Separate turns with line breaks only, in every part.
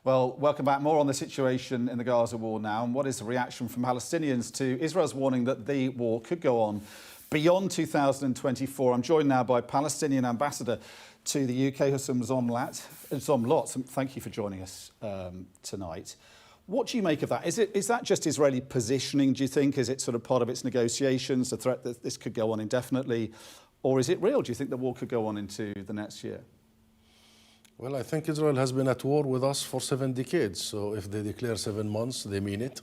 Well, welcome back. More on the situation in the Gaza war now. And what is the reaction from Palestinians to Israel's warning that the war could go on beyond 2024? I'm joined now by Palestinian ambassador to the UK, Husam Zomlot. Thank you for joining us tonight. What do you make of that? Is that just Israeli positioning, do you think? Is it sort of part of its negotiations, the threat that this could go on indefinitely? Or is it real? Do you think the war could go on into the next year?
Well, I think Israel has been at war with us for 7 decades. So if they declare 7 months, they mean it.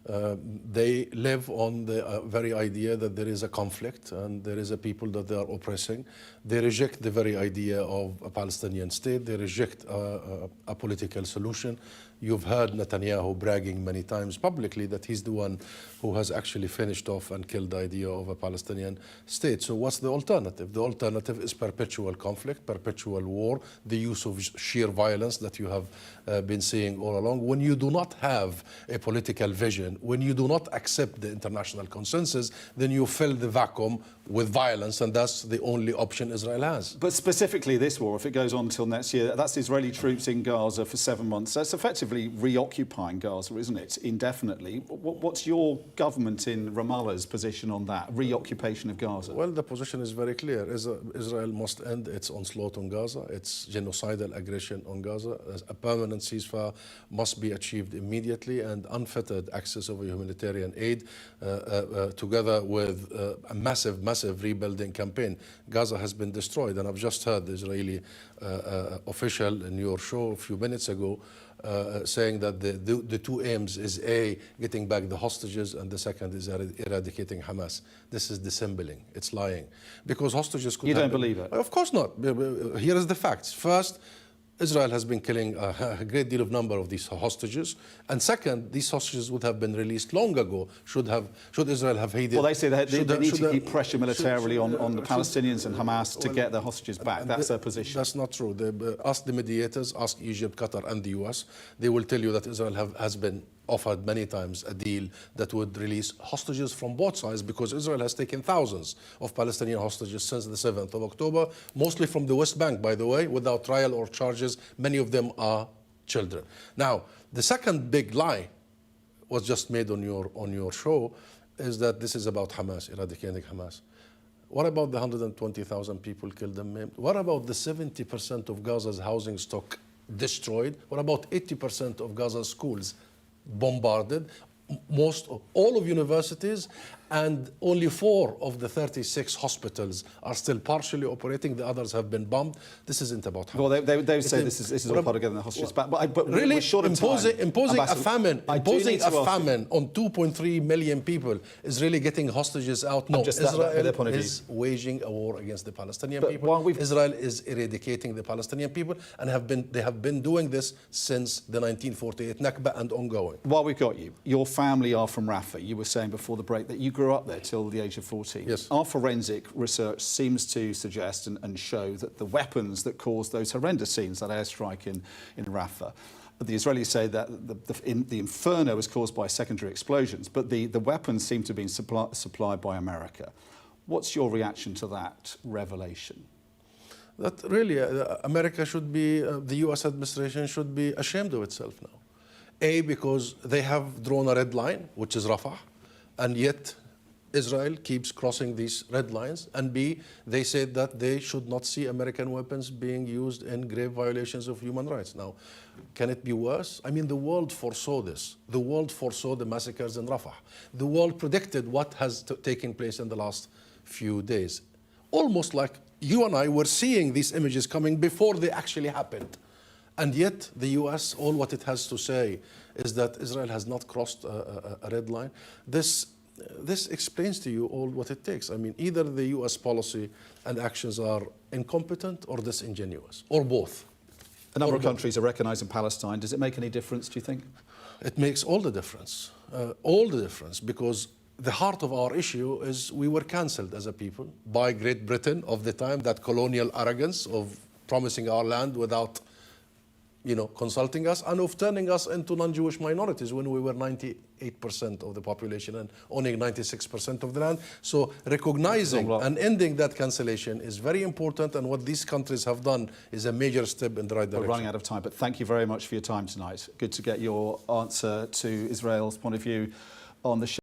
They live on the very idea that there is a conflict and there is a people that they are oppressing. They reject the very idea of a Palestinian state. They reject a political solution. You've heard Netanyahu bragging many times publicly that he's the one who has actually finished off and killed the idea of a Palestinian state. So what's the alternative? The alternative is perpetual conflict, perpetual war, the use of sheer violence that you have been seeing all along. When you do not have a political vision, when you do not accept the international consensus, then you fill the vacuum with violence, and that's the only option Israel has.
But specifically this war, if it goes on until next year, that's Israeli troops in Gaza for 7 months. That's effectively reoccupying Gaza, isn't it, indefinitely? What's your government in Ramallah's position on that, reoccupation of Gaza?
Well, the position is very clear. Israel must end its onslaught on Gaza, its genocidal aggression on Gaza. A permanent ceasefire must be achieved immediately, and unfettered access of humanitarian aid, together with a massive rebuilding campaign. Gaza has been destroyed, and I've just heard the Israeli official in your show a few minutes ago saying that the two aims is A, getting back the hostages, and the second is eradicating Hamas. This is dissembling. It's lying. Because hostages could
You don't believe it?
Of course not. Here is the facts. First, Israel has been killing a great deal of number of these hostages. And second, these hostages would have been released long ago, should Israel have heeded.
Well, they say they need to keep pressure militarily on the Palestinians and Hamas to get their hostages back. That's their position.
That's not true. Ask the mediators, ask Egypt, Qatar, and the US. They will tell you that Israel has been offered many times a deal that would release hostages from both sides, because Israel has taken thousands of Palestinian hostages since the 7th of October, mostly from the West Bank, by the way, without trial or charges. Many of them are children. Now, the second big lie was just made on your show, is that this is about Hamas, eradicating Hamas. What about the 120,000 people killed and maimed? What about the 70% of Gaza's housing stock destroyed? What about 80% of Gaza's schools bombarded, all of universities, and only 4 of the 36 hospitals are still partially operating. The others have been bombed. This isn't about Hamas.
Well, they say this is all part of getting the hostages back. But
really, imposing a famine on 2.3 million people is really getting hostages out. No, Israel is waging a war against the Palestinian people. Israel is eradicating the Palestinian people, and they have been doing this since the 1948 Nakba and ongoing.
While we've got you, your family are from Rafah. You were saying before the break that you grew up there till the age of 14.
Yes.
Our forensic research seems to suggest and show that the weapons that caused those horrendous scenes, that airstrike in Rafah, the Israelis say that the inferno was caused by secondary explosions, but the weapons seem to have been supplied by America. What's your reaction to that revelation?
That really, America should be, the US administration should be ashamed of itself now. A, because they have drawn a red line, which is Rafah, and yet Israel keeps crossing these red lines. And B, they said that they should not see American weapons being used in grave violations of human rights. Now, can it be worse? I mean, the world foresaw this. The world foresaw the massacres in Rafah. The world predicted what has taken place in the last few days. Almost like you and I were seeing these images coming before they actually happened. And yet, the US, all what it has to say is that Israel has not crossed a red line. This explains to you all what it takes. I mean, either the US policy and actions are incompetent or disingenuous, or both.
A number of countries are recognising Palestine. Does it make any difference, do you think?
It makes all the difference, because the heart of our issue is we were cancelled as a people by Great Britain of the time, that colonial arrogance of promising our land without consulting us and of turning us into non-Jewish minorities when we were 98% of the population and owning 96% of the land. So recognizing and ending that cancellation is very important, and what these countries have done is a major step in the right direction.
We're running out of time, but thank you very much for your time tonight. Good to get your answer to Israel's point of view on the show.